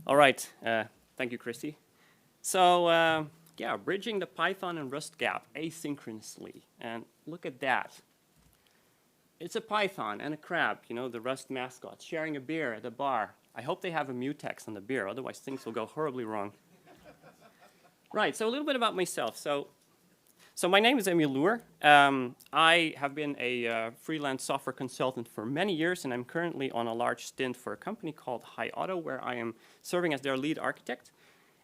All right, thank you, Christy. So yeah, bridging the Python and Rust gap asynchronously. And look at that. It's a python and a crab, you know, the Rust mascot, sharing a beer at a bar. I hope they have a mutex on the beer, otherwise things will go horribly wrong. Right, so a little bit about myself. So my name is Emil Loer. I have been a freelance software consultant for many years, and I'm currently on a large stint for a company called Hi Auto, where I am serving as their lead architect.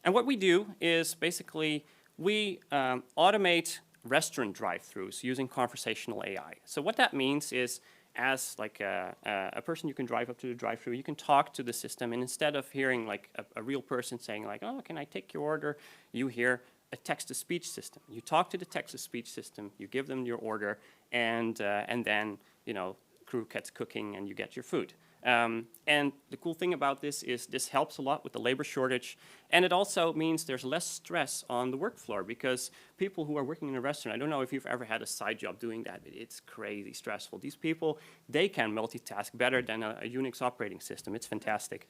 And what we do is basically we automate restaurant drive-thrus using conversational AI. So what that means is, as like a person, you can drive up to the drive-thru, you can talk to the system, and instead of hearing like a real person saying like, "Oh, can I take your order?" you hear a text-to-speech system. You talk to the text-to-speech system, you give them your order, and then, you know, crew gets cooking and you get your food. And the cool thing about this is this helps a lot with the labor shortage, and it also means there's less stress on the work floor, because people who are working in a restaurant, I don't know if you've ever had a side job doing that, but it's crazy stressful. These people, they can multitask better than a Unix operating system. It's fantastic.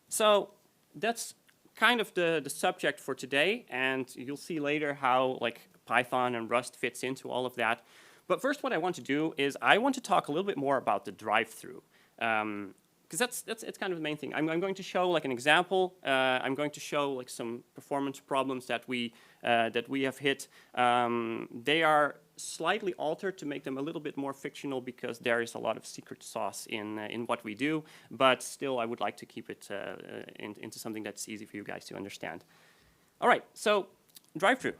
So that's kind of the subject for today, and you'll see later how like Python and Rust fits into all of that. But first, what I want to do is I want to talk a little bit more about the drive-thru. Because it's kind of the main thing. I'm going to show like an example. I'm going to show like some performance problems that we have hit. They are slightly altered to make them a little bit more fictional, because there is a lot of secret sauce in what we do. But still, I would like to keep it into something that's easy for you guys to understand. All right, so drive-thru.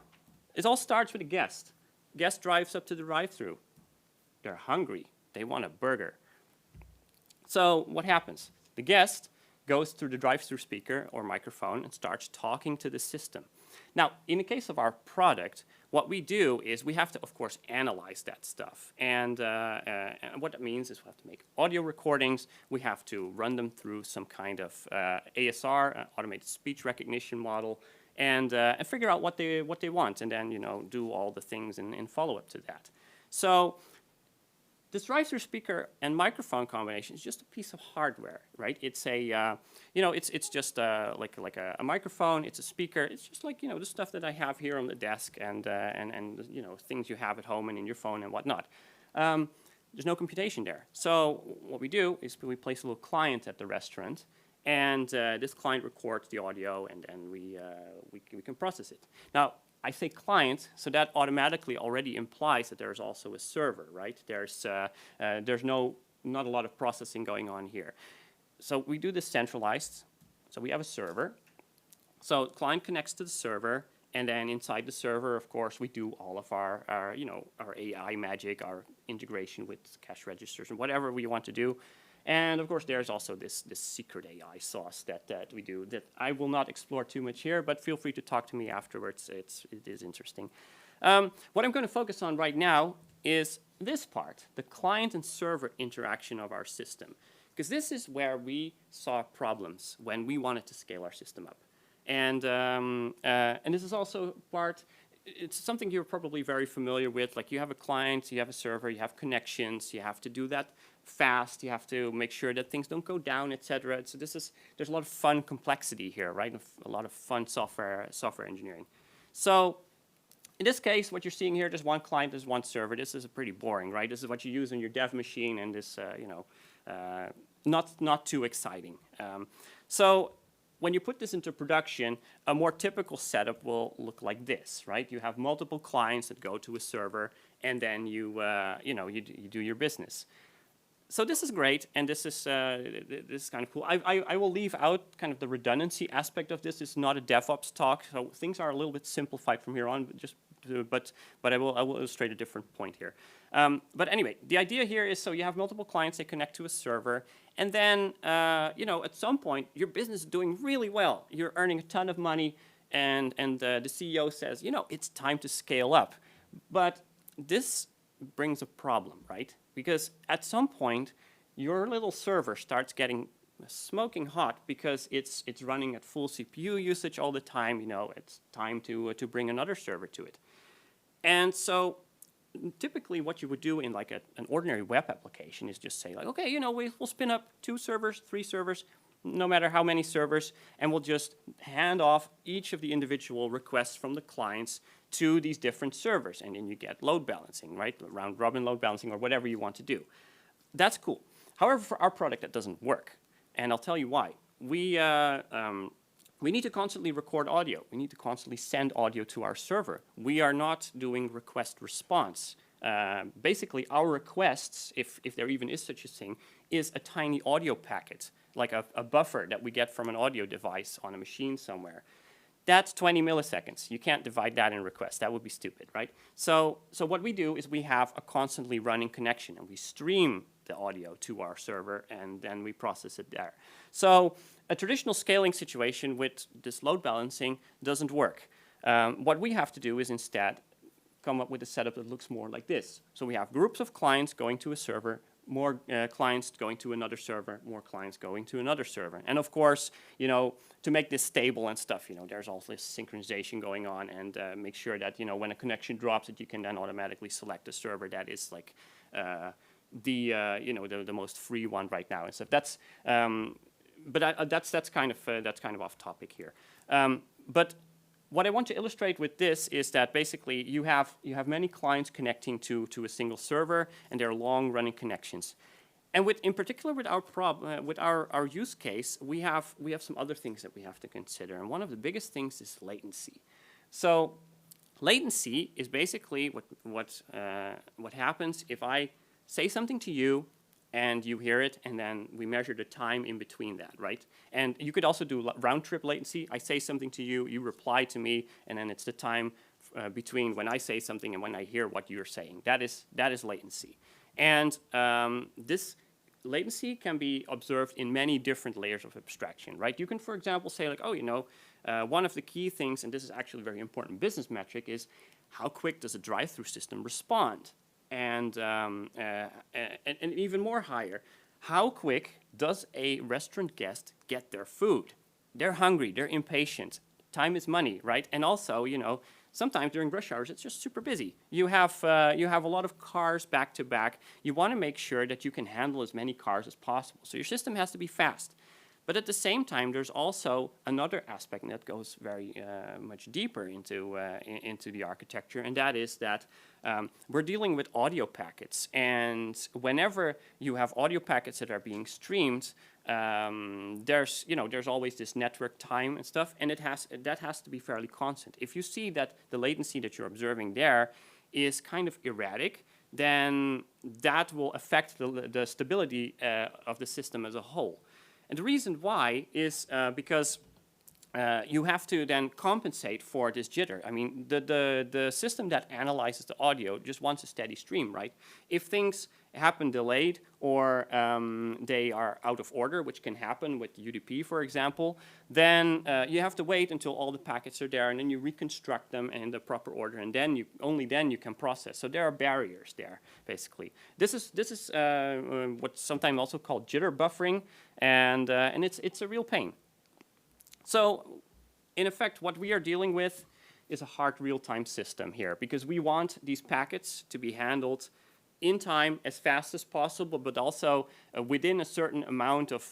It all starts with a guest. Guest drives up to the drive-thru. They're hungry. They want a burger. So what happens? The guest goes through the drive-thru speaker or microphone and starts talking to the system. Now, in the case of our product, what we do is we have to, of course, analyze that stuff. And what that means is we have to make audio recordings. We have to run them through some kind of ASR, automated speech recognition model, and figure out what they want, and then, you know, do all the things in follow-up to that. So this drive-thru speaker and microphone combination is just a piece of hardware, right? It's a, you know, it's just like a microphone. It's a speaker. It's just like, you know, the stuff that I have here on the desk, and you know, things you have at home and in your phone and whatnot. There's no computation there. So what we do is we place a little client at the restaurant, and this client records the audio, and then we can process it. Now, I say client, so that automatically already implies that there's also a server, right? There's not a lot of processing going on here. So we do this centralized. So we have a server. So client connects to the server, and then inside the server, of course, we do all of our you know, our AI magic, our integration with cash registers and whatever we want to do. And of course, there's also this secret AI sauce that we do that I will not explore too much here, but feel free to talk to me afterwards. It is interesting. What I'm going to focus on right now is this part, the client and server interaction of our system, because this is where we saw problems when we wanted to scale our system up. And this is also part. It's something you're probably very familiar with. Like, you have a client, you have a server, you have connections, you have to do that fast, you have to make sure that things don't go down, etc. So there's a lot of fun complexity here, right? A lot of fun software engineering. So in this case, what you're seeing here, there's one client, there's one server. This is pretty boring, right? This is what you use on your dev machine, and this, you know, not too exciting. So when you put this into production, a more typical setup will look like this, right? You have multiple clients that go to a server, and then you do your business. So this is great, and this is kind of cool. I will leave out kind of the redundancy aspect of this. It's not a DevOps talk, so things are a little bit simplified from here on. But I will illustrate a different point here. But anyway, the idea here is, so you have multiple clients, they connect to a server, and then you know, at some point your business is doing really well. You're earning a ton of money, and the CEO says, you know, it's time to scale up. But this brings a problem, right? Because at some point, your little server starts getting smoking hot because it's running at full CPU usage all the time. You know, it's time to bring another server to it. And so typically what you would do in like an ordinary web application is just say like, okay, you know, we'll spin up 2 servers, 3 servers, no matter how many servers, and we'll just hand off each of the individual requests from the clients to these different servers, and then you get load balancing, right? Round robin load balancing or whatever you want to do. That's cool. However, for our product, that doesn't work, and I'll tell you why. We need to constantly record audio. We need to constantly send audio to our server. We are not doing request response. Basically, our requests, if there even is such a thing, is a tiny audio packet, like a buffer that we get from an audio device on a machine somewhere. That's 20 milliseconds. You can't divide that in requests. That would be stupid, right? So what we do is we have a constantly running connection, and we stream the audio to our server, and then we process it there. So a traditional scaling situation with this load balancing doesn't work. What we have to do is instead come up with a setup that looks more like this. So we have groups of clients going to a server, more clients going to another server, more clients going to another server. And of course, you know, to make this stable and stuff, you know, there's all this synchronization going on, and make sure that, you know, when a connection drops, that you can then automatically select a server that is like the most free one right now and stuff. That's that's kind of off topic here. But what I want to illustrate with this is that basically you have many clients connecting to a single server, and they're long-running connections. And in particular with our use case, we have some other things that we have to consider, and one of the biggest things is latency. So latency is basically what happens if I say something to you, and you hear it, and then we measure the time in between that, right? And you could also do round-trip latency. I say something to you, you reply to me, and then it's the time between when I say something and when I hear what you're saying. That is latency. And this latency can be observed in many different layers of abstraction, right? You can, for example, say like, oh, you know, one of the key things, and this is actually a very important business metric, is how quick does a drive-through system respond? And even more higher, how quick does a restaurant guest get their food? They're hungry, they're impatient. Time is money, right? And also, you know, sometimes during rush hours, it's just super busy. You have a lot of cars back to back. You want to make sure that you can handle as many cars as possible. So your system has to be fast. But at the same time, there's also another aspect that goes very much deeper into the architecture, and that is that we're dealing with audio packets. And whenever you have audio packets that are being streamed, there's always this network time and stuff, and that has to be fairly constant. If you see that the latency that you're observing there is kind of erratic, then that will affect the stability of the system as a whole. And the reason why is because you have to then compensate for this jitter. I mean, the system that analyzes the audio just wants a steady stream, right? If things happen delayed or they are out of order, which can happen with UDP, for example, then you have to wait until all the packets are there, and then you reconstruct them in the proper order, and then only then you can process. So there are barriers there, basically. This is what's sometimes also called jitter buffering, and it's a real pain. So, in effect, what we are dealing with is a hard real-time system here, because we want these packets to be handled in time as fast as possible, but also within a certain amount of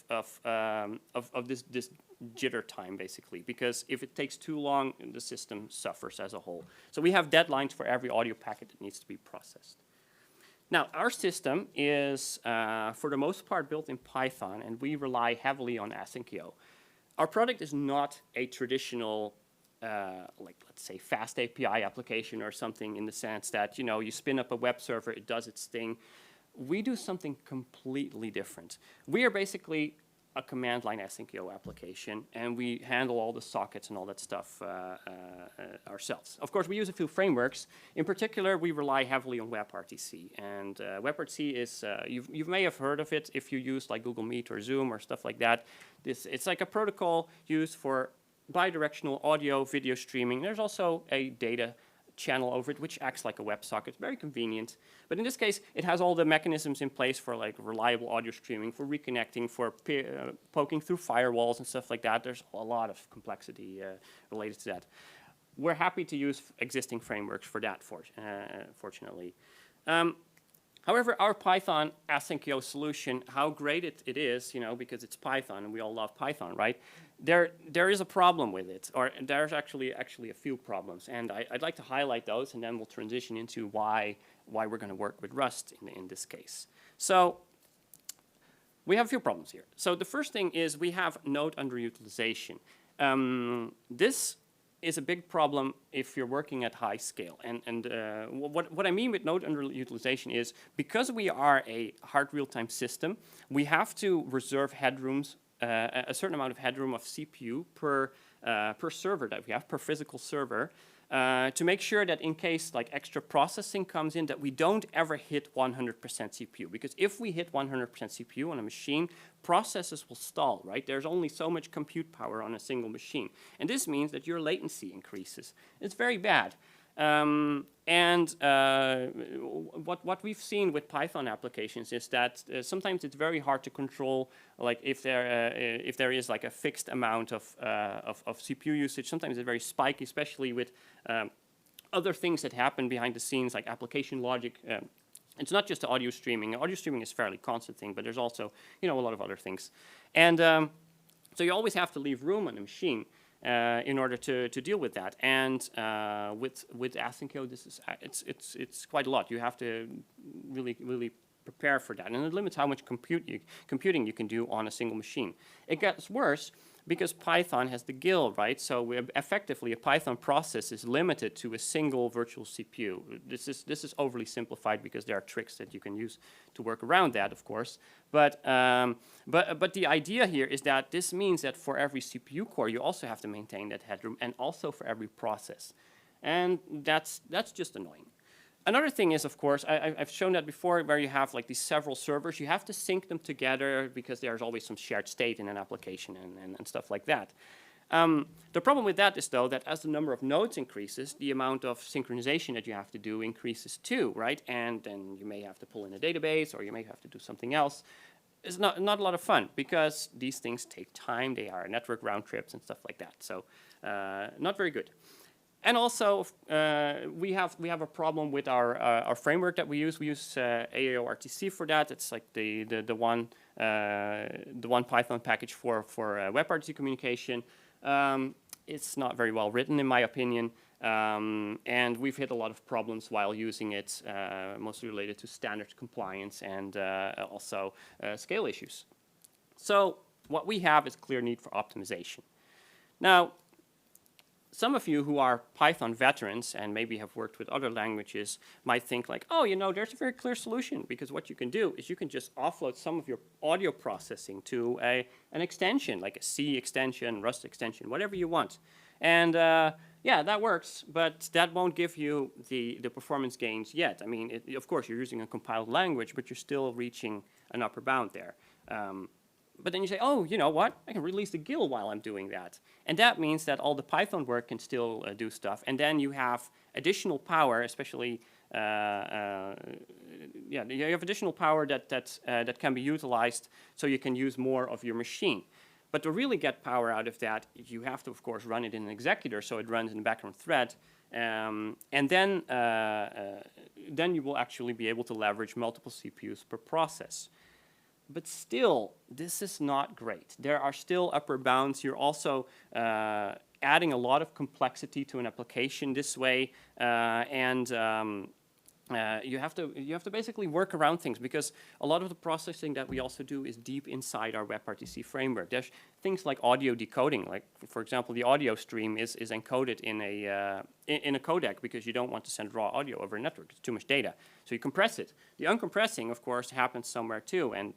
this jitter time, basically, because if it takes too long, the system suffers as a whole. So we have deadlines for every audio packet that needs to be processed. Now, our system is, for the most part, built in Python, and we rely heavily on asyncio. Our product is not a traditional, like, let's say, fast API application or something, in the sense that, you know, you spin up a web server, it does its thing. We do something completely different. We are basically a command line asyncio application, and we handle all the sockets and all that stuff ourselves. Of course, we use a few frameworks. In particular, we rely heavily on WebRTC, and WebRTC is, you may have heard of it if you use like Google Meet or Zoom or stuff like that. It's like a protocol used for bidirectional audio, video streaming. There's also a data channel over it, which acts like a WebSocket. It's very convenient. But in this case, it has all the mechanisms in place for like reliable audio streaming, for reconnecting, for poking through firewalls and stuff like that. There's a lot of complexity related to that. We're happy to use existing frameworks for that, fortunately. However, our Python asyncio solution, how great it is, because it's Python and we all love Python, right? There is a problem with it, or there's actually a few problems, and I'd like to highlight those, and then we'll transition into why we're going to work with Rust in this case. So we have a few problems here. So the first thing is we have node underutilization. This is a big problem if you're working at high scale. And what I mean with node underutilization is because we are a hard real-time system, we have to reserve headrooms, a certain amount of headroom of CPU per server that we have, per physical server, to make sure that in case like extra processing comes in, that we don't ever hit 100% CPU. Because if we hit 100% CPU on a machine, processes will stall, right? There's only so much compute power on a single machine. And this means that your latency increases. It's very bad. What we've seen with Python applications is that sometimes it's very hard to control, like if there is like a fixed amount of CPU usage. Sometimes it's very spiky, especially with other things that happen behind the scenes, like application logic. It's not just the audio streaming. Audio streaming is a fairly constant thing, but there's also a lot of other things. And so you always have to leave room on the machine in order to deal with that. And with asyncio, it's quite a lot. You have to really prepare for that, and it limits how much computing you can do on a single machine. It gets worse because Python has the GIL, right? So effectively, a Python process is limited to a single virtual CPU. This is overly simplified because there are tricks that you can use to work around that, of course. But the idea here is that this means that for every CPU core, you also have to maintain that headroom, and also for every process. And that's just annoying. Another thing is, of course, I've shown that before, where you have like these several servers. You have to sync them together because there's always some shared state in an application and stuff like that. The problem with that is, though, that as the number of nodes increases, the amount of synchronization that you have to do increases too, right? And then you may have to pull in a database, or you may have to do something else. It's not a lot of fun because these things take time. They are network round trips and stuff like that. So not very good. And also, we have a problem with our framework that we use. We use AAORTC for that. It's like the one Python package for WebRTC communication. It's not very well written, in my opinion, and we've hit a lot of problems while using it, mostly related to standard compliance and also scale issues. So what we have is a clear need for optimization. Now, some of you who are Python veterans and maybe have worked with other languages might think like, oh, there's a very clear solution, because what you can do is you can just offload some of your audio processing to an extension, like a C extension, Rust extension, whatever you want. And yeah, that works, but that won't give you the performance gains yet. I mean, of course, you're using a compiled language, but you're still reaching an upper bound there. But then you say, oh, you know what? I can release the GIL while I'm doing that. And that means that all the Python work can still do stuff. And then you have additional power, especially, yeah, you have additional power that can be utilized so you can use more of your machine. But to really get power out of that, you have to, of course, run it in an executor, so it runs in the background thread. And then you will actually be able to leverage multiple CPUs per process. But still, this is not great. There are still upper bounds. You're also adding a lot of complexity to an application this way, and you have to basically work around things, because a lot of the processing that we also do is deep inside our WebRTC framework. There's things like audio decoding, like for example, the audio stream is encoded in a codec because you don't want to send raw audio over a network. It's too much data, so you compress it. The uncompressing, of course, happens somewhere too, and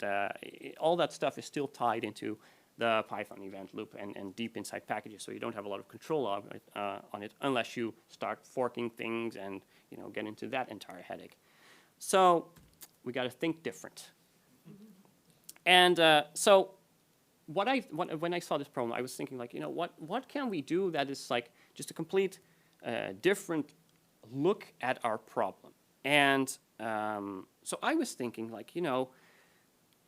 all that stuff is still tied into the Python event loop and deep inside packages, so you don't have a lot of control on it unless you start forking things and get into that entire headache. So we got to think different. And so when I saw this problem, I was thinking like, what can we do that is like just a complete different look at our problem? And so I was thinking like,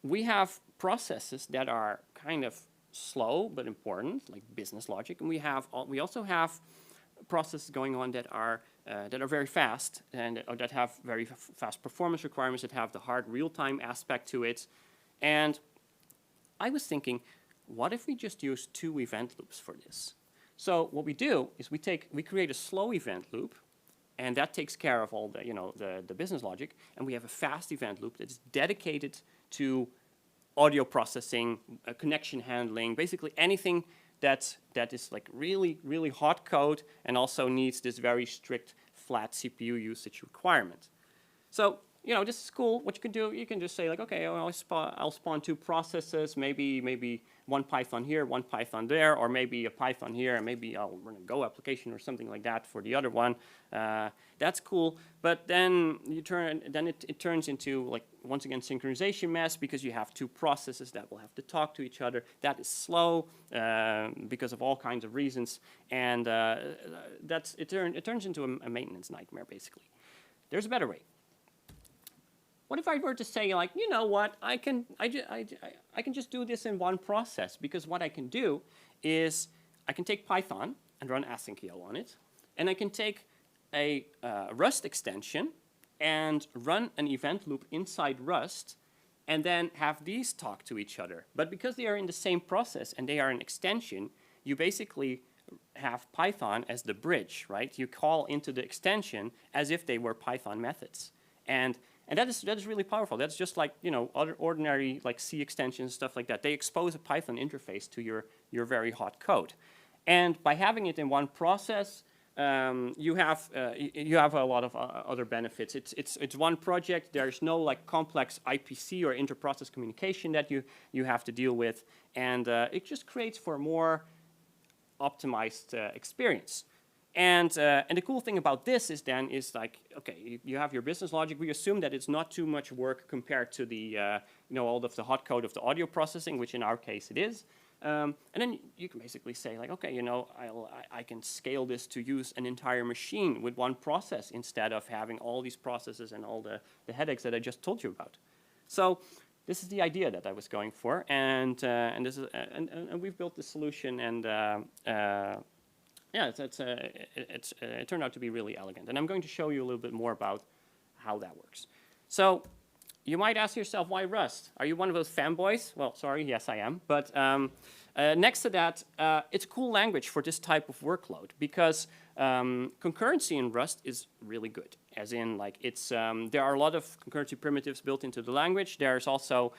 we have processes that are kind of slow but important, like business logic, and we also have processes going on that are that are very fast and or that have very fast performance requirements, that have the hard real-time aspect to it. And I was thinking, what if we just use 2 event loops for this? So what we do is we create a slow event loop, and that takes care of all the, the business logic, and we have a fast event loop that is dedicated to audio processing, connection handling, basically anything that is like really, really hot code and also needs this very strict flat CPU usage requirement. So, this is cool. What you can do, you can just say like, okay, I'll spawn 2 processes, maybe one Python here, one Python there, or maybe a Python here, and maybe I'll run a Go application or something like that for the other one. That's cool. But then it turns into like, once again, synchronization mess, because you have 2 processes that will have to talk to each other. That is slow because of all kinds of reasons, and it turns into a maintenance nightmare basically. There's a better way. What if I were to say, like, you know what, I can just do this in one process, because what I can do is I can take Python and run asyncio on it, and I can take a Rust extension and run an event loop inside Rust, and then have these talk to each other. But because they are in the same process and they are an extension, you basically have Python as the bridge, right? You call into the extension as if they were Python methods. And that is really powerful. That's just like, other ordinary like C extensions, stuff like that. They expose a Python interface to your very hot code. And by having it in one process, you have a lot of other benefits. It's one project. There's no like complex IPC or inter-process communication that you have to deal with, and it just creates for a more optimized experience. And the cool thing about this is like, okay, you have your business logic. We assume that it's not too much work compared to the all of the hot code of the audio processing, which in our case it is. And then you can basically say like, okay, I can scale this to use an entire machine with one process instead of having all these processes and all the headaches that I just told you about. So this is the idea that I was going for, and this is and we've built the solution, and yeah, it turned out to be really elegant. And I'm going to show you a little bit more about how that works. So you might ask yourself, why Rust? Are you one of those fanboys? Well, sorry, yes, I am. But next to that, it's a cool language for this type of workload, because concurrency in Rust is really good. As in, like, there are a lot of concurrency primitives built into the language. There's also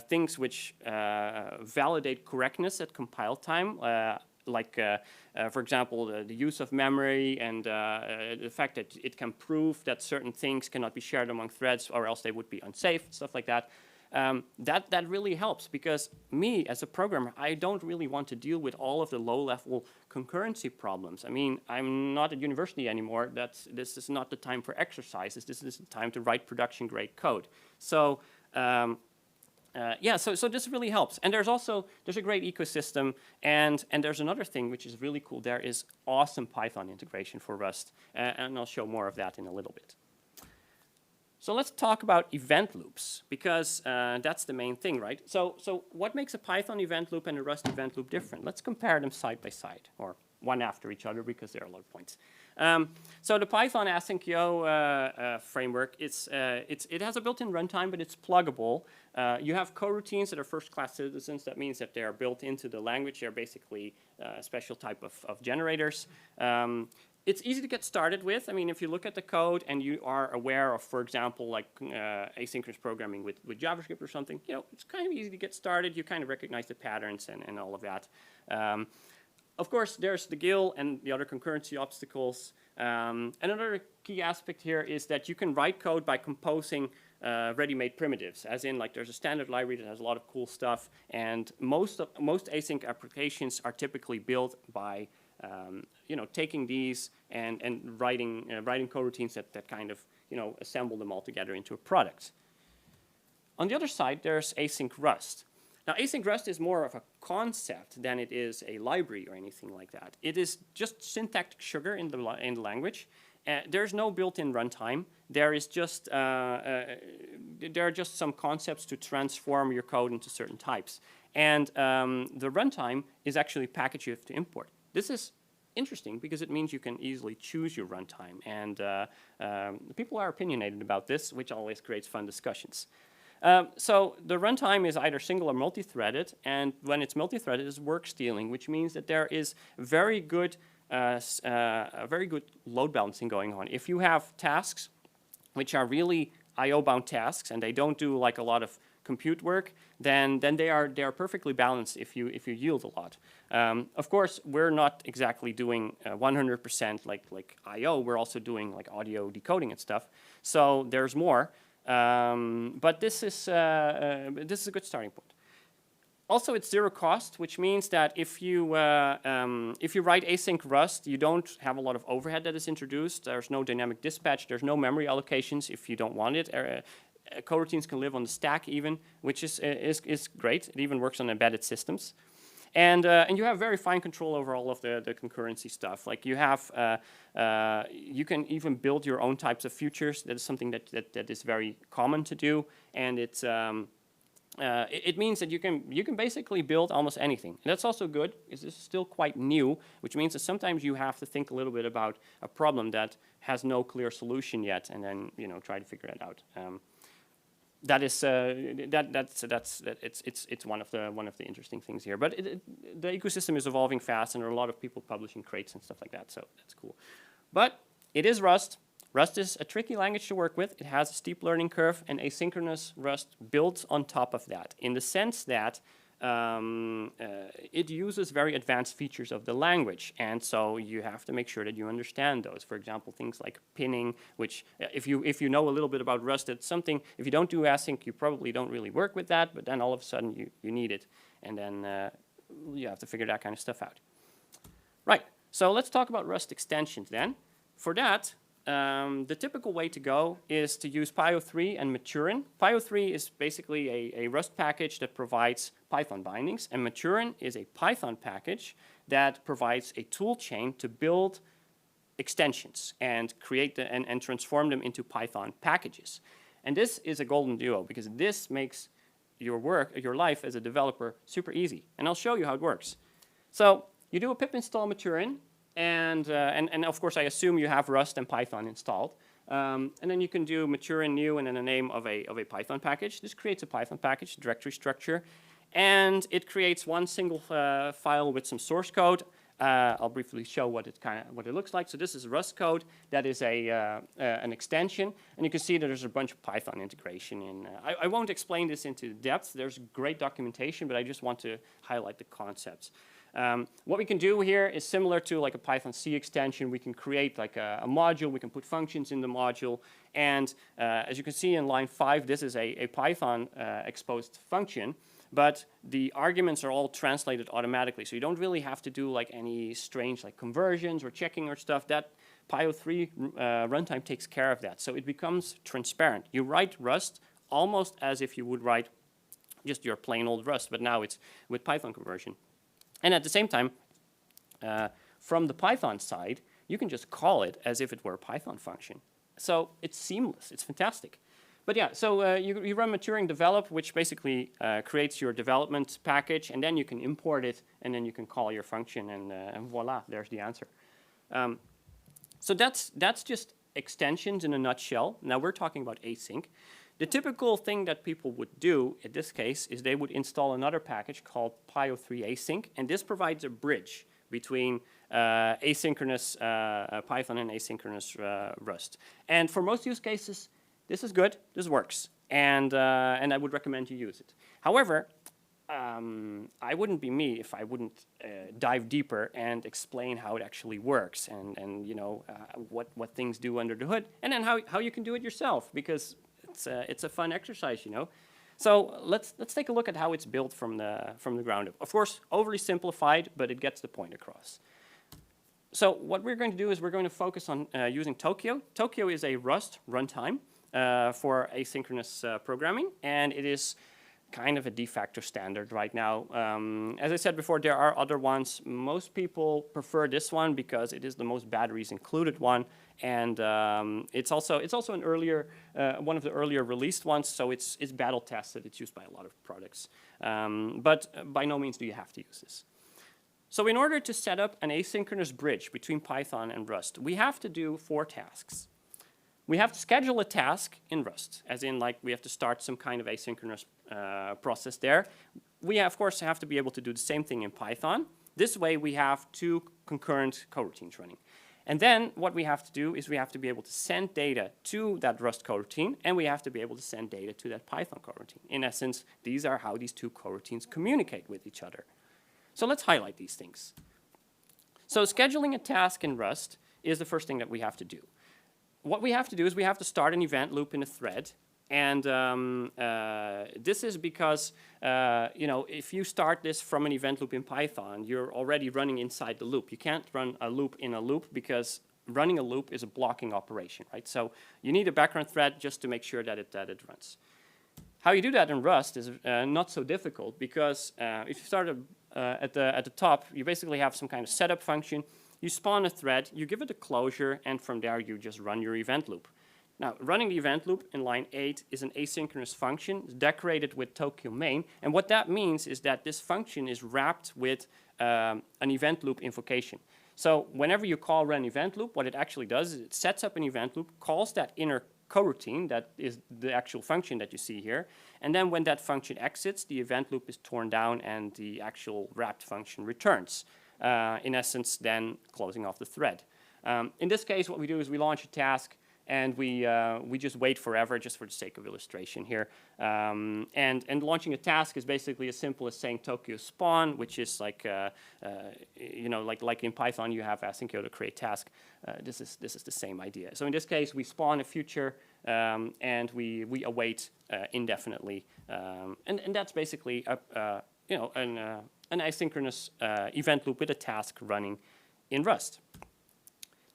things which validate correctness at compile time, for example, the use of memory and the fact that it can prove that certain things cannot be shared among threads or else they would be unsafe, stuff like that. That really helps, because me as a programmer, I don't really want to deal with all of the low-level concurrency problems. I mean, I'm not at university anymore. This is not the time for exercises. This is the time to write production-grade code. So yeah, so this really helps. And there's a great ecosystem, and there's another thing which is really cool. There is awesome Python integration for Rust, and I'll show more of that in a little bit. So let's talk about event loops, because that's the main thing, right? So what makes a Python event loop and a Rust event loop different? Let's compare them side by side, or one after each other, because there are a lot of points. So the Python asyncio framework, it has a built-in runtime, but it's pluggable. You have coroutines that are first-class citizens. That means that they are built into the language. They're basically a special type of generators. It's easy to get started with. I mean, if you look at the code and you are aware of, for example, like asynchronous programming with JavaScript or something, it's kind of easy to get started. You kind of recognize the patterns and all of that. Of course, there's the GIL and the other concurrency obstacles. And another key aspect here is that you can write code by composing ready-made primitives, as in, like, there's a standard library that has a lot of cool stuff, and most async applications are typically built by taking these and writing coroutines that kind of assemble them all together into a product. On the other side, there's async Rust. Now, async Rust is more of a concept than it is a library or anything like that. It is just syntactic sugar in the language. There's no built-in runtime. There is just there are just some concepts to transform your code into certain types, and the runtime is actually a package you have to import. This is interesting because it means you can easily choose your runtime, and people are opinionated about this, which always creates fun discussions. So the runtime is either single or multi-threaded, and when it's multi-threaded, it's work stealing, which means that there is very good load balancing going on. If you have tasks which are really I/O-bound tasks and they don't do like a lot of compute work, then they are perfectly balanced if you yield a lot. Of course, we're not exactly doing 100% like I/O. We're also doing like audio decoding and stuff. So there's more. But this is a good starting point. Also, it's zero cost, which means that if you write async Rust, you don't have a lot of overhead that is introduced. There's no dynamic dispatch. There's no memory allocations if you don't want it. Coroutines can live on the stack even, which is great. It even works on embedded systems. And you have very fine control over all of the concurrency stuff. Like you have, you can even build your own types of futures. That is something that is very common to do, and it's it means that you can basically build almost anything. And that's also good, because this is still quite new, which means that sometimes you have to think a little bit about a problem that has no clear solution yet, and then try to figure it out. It's one of the interesting things here. But the ecosystem is evolving fast, and there are a lot of people publishing crates and stuff like that. So that's cool. But it is Rust. Rust is a tricky language to work with. It has a steep learning curve, and asynchronous Rust builds on top of that, in the sense that it uses very advanced features of the language, and so you have to make sure that you understand those. For example, things like pinning, which if you know a little bit about Rust, it's something, if you don't do async, you probably don't really work with that, but then all of a sudden you need it, and then you have to figure that kind of stuff out. Right, so let's talk about Rust extensions then. For that, the typical way to go is to use Pyo3 and Maturin. Pyo3 is basically a Rust package that provides Python bindings, and Maturin is a Python package that provides a tool chain to build extensions and create and transform them into Python packages. And this is a golden duo, because this makes your life as a developer super easy. And I'll show you how it works. So you do a pip install Maturin. And of course, I assume you have Rust and Python installed. And then you can do Maturin new and then the name of a Python package. This creates a Python package, directory structure. And it creates one single file with some source code. I'll briefly show what it looks like. So this is Rust code. That is an extension. And you can see that there's a bunch of Python integration in. I won't explain this into depth. There's great documentation, but I just want to highlight the concepts. What we can do here is similar to like a Python C extension. We can create like a module. We can put functions in the module. And as you can see in line 5, this is a Python exposed function. But the arguments are all translated automatically. So you don't really have to do like any strange like conversions or checking or stuff. That Pyo3 runtime takes care of that. So it becomes transparent. You write Rust almost as if you would write just your plain old Rust. But now it's with Python conversion. And at the same time, from the Python side, you can just call it as if it were a Python function. So it's seamless. It's fantastic. But yeah, so you run Maturin develop, which basically creates your development package, and then you can import it, and then you can call your function, and voila, there's the answer. So that's just extensions in a nutshell. Now we're talking about async. The typical thing that people would do in this case is they would install another package called Pyo3 async, and this provides a bridge between asynchronous Python and asynchronous Rust. And for most use cases, this is good, this works, and I would recommend you use it. However, I wouldn't be me if I wouldn't dive deeper and explain how it actually works, and you know what things do under the hood, and then how you can do it yourself, because it's a fun exercise, you know. So let's take a look at how it's built from the ground up. Of course, overly simplified, but it gets the point across. So what we're going to do is we're going to focus on using Tokyo. Tokyo is a Rust runtime for asynchronous programming, and it is kind of a de facto standard right now. As I said before, there are other ones. Most people prefer this one because it is the most batteries included one, and it's also an earlier one of the earlier released ones. So it's battle tested. It's used by a lot of products, but by no means do you have to use this. So in order to set up an asynchronous bridge between Python and Rust, we have to do 4 tasks. We have to schedule a task in Rust, as in like we have to start some kind of asynchronous process there. We of course have to be able to do the same thing in Python. This way we have 2 concurrent coroutines running. And then what we have to do is we have to be able to send data to that Rust coroutine, and we have to be able to send data to that Python coroutine. In essence, these are how these 2 coroutines communicate with each other. So let's highlight these things. So scheduling a task in Rust is the first thing that we have to do. What we have to do is we have to start an event loop in a thread. And this is because, you know, if you start this from an event loop in Python, you're already running inside the loop. You can't run a loop in a loop because running a loop is a blocking operation, right? So you need a background thread just to make sure that it runs. How you do that in Rust is not so difficult because if you start at the top, you basically have some kind of setup function. You spawn a thread, you give it a closure, and from there you just run your event loop. Now, running the event loop in line 8 is an asynchronous function decorated with Tokyo main. And what that means is that this function is wrapped with an event loop invocation. So whenever you call run event loop, what it actually does is it sets up an event loop, calls that inner coroutine, that is the actual function that you see here. And then when that function exits, the event loop is torn down and the actual wrapped function returns. In essence, then closing off the thread. In this case, what we do is we launch a task, and we just wait forever, just for the sake of illustration here. And launching a task is basically as simple as saying Tokyo spawn, which is like, you know, like in Python you have asyncio to create task. This is the same idea. So in this case, we spawn a future, and we await indefinitely, and that's basically you know, an asynchronous event loop with a task running in Rust.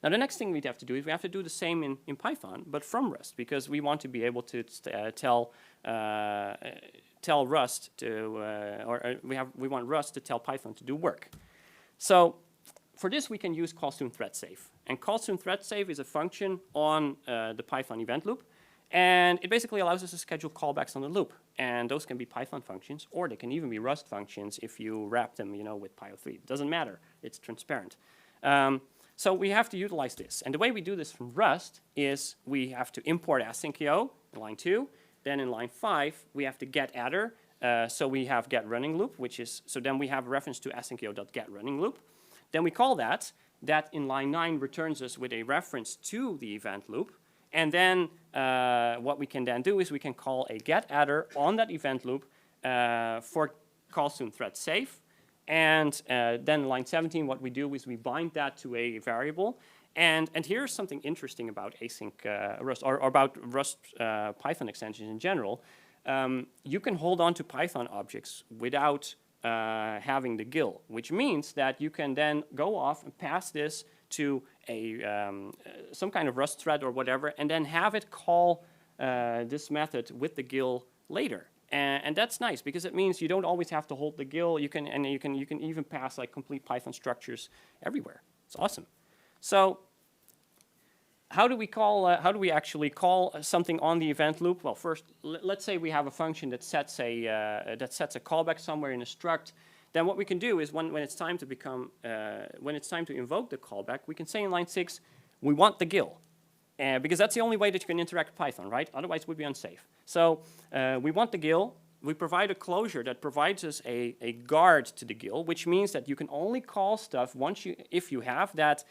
Now, the next thing we'd have to do is we have to do the same in Python, but from Rust, because we want to be able to tell Rust to, we want Rust to tell Python to do work. So for this, we can use callsoon thread save. And callsoon thread save is a function on the Python event loop, and it basically allows us to schedule callbacks on the loop. And those can be Python functions, or they can even be Rust functions if you wrap them, you know, with Pyo3. It doesn't matter. It's transparent. So we have to utilize this. And the way we do this from Rust is we have to import asyncio in line 2. Then in line 5, we have to get adder. So we have get running loop, which is, so then we have a reference to asyncio.get running loop. Then we call that. That in line 9 returns us with a reference to the event loop. And then what we can then do is we can call a get adder on that event loop for callsoon thread save. And then line 17, what we do is we bind that to a variable. And here's something interesting about async Rust, or about Rust Python extensions in general. You can hold on to Python objects without having the GIL, which means that you can then go off and pass this to a some kind of Rust thread or whatever, and then have it call this method with the GIL later. And that's nice because it means you don't always have to hold the GIL. You can even pass like complete Python structures everywhere. It's awesome. So how do we actually call something on the event loop? Well, first let's say we have a function that sets a callback somewhere in a struct. Then what we can do is when it's time to invoke the callback, we can say in line 6 we want the GIL. Because that's the only way that you can interact with Python, right? Otherwise it would be unsafe. So we want the GIL. We provide a closure that provides us a guard to the GIL, which means that you can only call stuff if you have that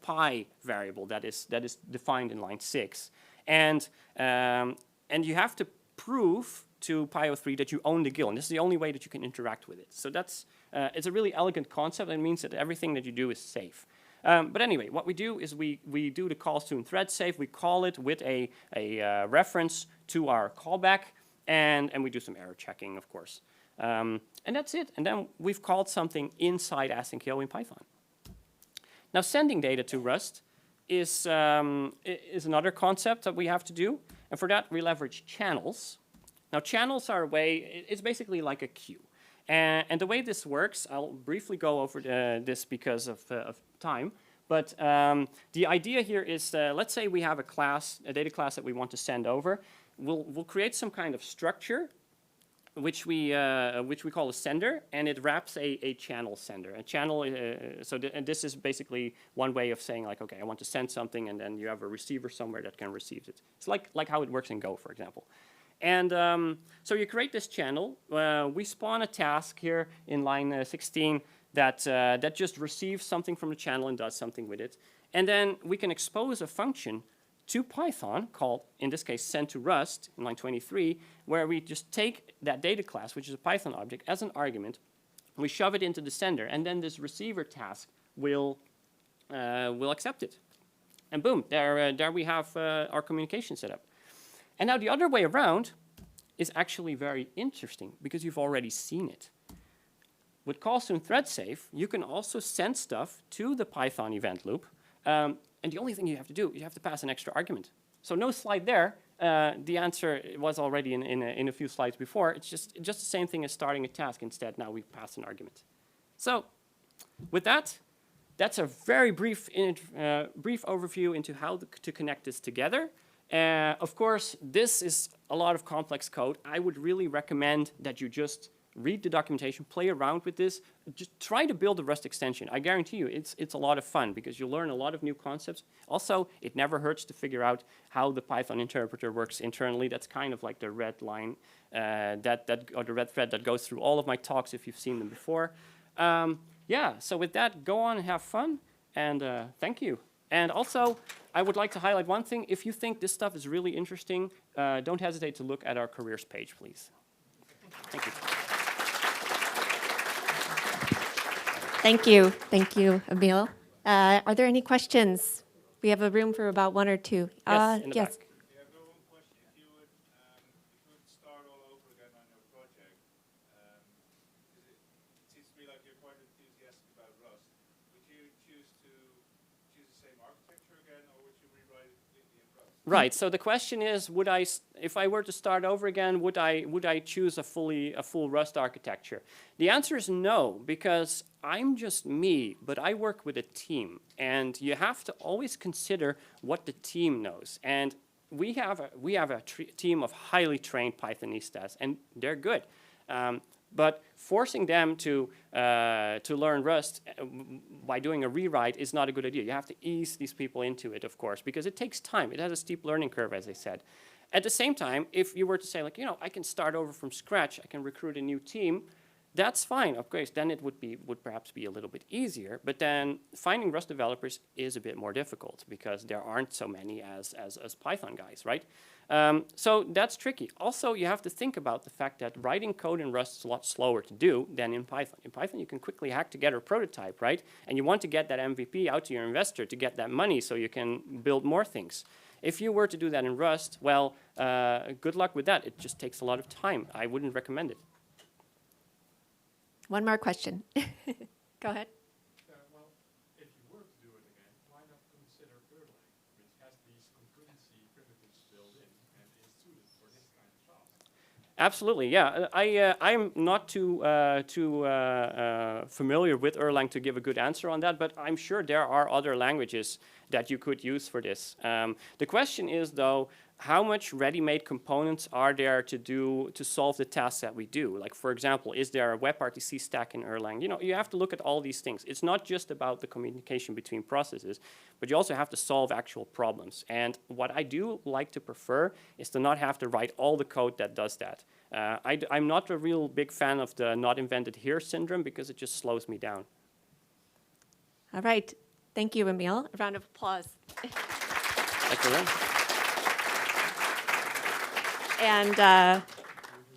py variable that is defined in line 6. And you have to prove to Pyo3 that you own the GIL, and this is the only way that you can interact with it. So that's it's a really elegant concept, and it means that everything that you do is safe. But anyway, what we do is we do the callsoon thread save. We call it with a reference to our callback, and we do some error checking, of course. And that's it. And then we've called something inside asyncio in Python. Now, sending data to Rust is another concept that we have to do. And for that, we leverage channels. Now, channels are a way, it's basically like a queue. And the way this works, I'll briefly go over this because of time. But the idea here is, let's say we have a data class that we want to send over. We'll create some kind of structure. which we call a sender, and it wraps a channel sender. A channel, and this is basically one way of saying like, okay, I want to send something, and then you have a receiver somewhere that can receive it. It's like how it works in Go, for example. And so you create this channel. We spawn a task here in line 16 that just receives something from the channel and does something with it. And then we can expose a function to Python called, in this case, send to Rust in line 23, where we just take that data class, which is a Python object, as an argument. We shove it into the sender, and then this receiver task will accept it. And boom, there we have our communication set up. And now the other way around is actually very interesting because you've already seen it. With calls to thread safe, you can also send stuff to the Python event loop. And the only thing you have to do is you have to pass an extra argument. So no slide there. The answer was already in a few slides before. It's just the same thing as starting a task. Instead, now we pass an argument. So with that, that's a very brief overview into how to connect this together. Of course, this is a lot of complex code. I would really recommend that you just read the documentation, play around with this, just try to build a Rust extension. I guarantee you it's a lot of fun because you learn a lot of new concepts. Also, it never hurts to figure out how the Python interpreter works internally. That's kind of like the red line, or the red thread that goes through all of my talks if you've seen them before. Yeah, so with that, go on and have fun, and thank you. And also, I would like to highlight one thing. If you think this stuff is really interesting, don't hesitate to look at our careers page, please. Thank you. Thank you. Thank you, Emil. Are there any questions? We have a room for about one or two. Yes, in the yes. back. Yeah, I've got one question. If you would start all over again on your project, it seems to me like you're quite enthusiastic about Rust. Would you choose the same architecture again, or would you rewrite it completely in Rust? Right. So the question is, if I were to start over again, would I choose a full Rust architecture? The answer is no, because I'm just me, but I work with a team, and you have to always consider what the team knows. And we have a team of highly trained Pythonistas, and they're good. But forcing them to learn Rust by doing a rewrite is not a good idea. You have to ease these people into it, of course, because it takes time. It has a steep learning curve, as I said. At the same time, if you were to say, like, I can start over from scratch, I can recruit a new team, that's fine, of course. Then it would perhaps be a little bit easier. But then finding Rust developers is a bit more difficult because there aren't so many as Python guys, right? So that's tricky. Also, you have to think about the fact that writing code in Rust is a lot slower to do than in Python. In Python, you can quickly hack together a prototype, right? And you want to get that MVP out to your investor to get that money so you can build more things. If you were to do that in Rust, well, good luck with that. It just takes a lot of time. I wouldn't recommend it. One more question. Go ahead. Well, if you were to do it again, why not consider Erlang, which has these concurrency primitives built in and is suited for this kind of task? Absolutely, yeah. I'm not too familiar with Erlang to give a good answer on that, but I'm sure there are other languages that you could use for this. The question is, though, how much ready-made components are there to solve the tasks that we do? Like, for example, is there a WebRTC stack in Erlang? You have to look at all these things. It's not just about the communication between processes, but you also have to solve actual problems. And what I do like to prefer is to not have to write all the code that does that. I'm not a real big fan of the not invented here syndrome because it just slows me down. All right. Thank you, Emil. A round of applause. Thank you. And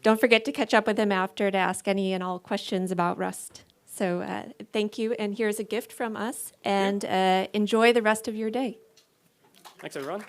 don't forget to catch up with him after to ask any and all questions about Rust. So thank you. And here's a gift from us. And enjoy the rest of your day. Thanks, everyone.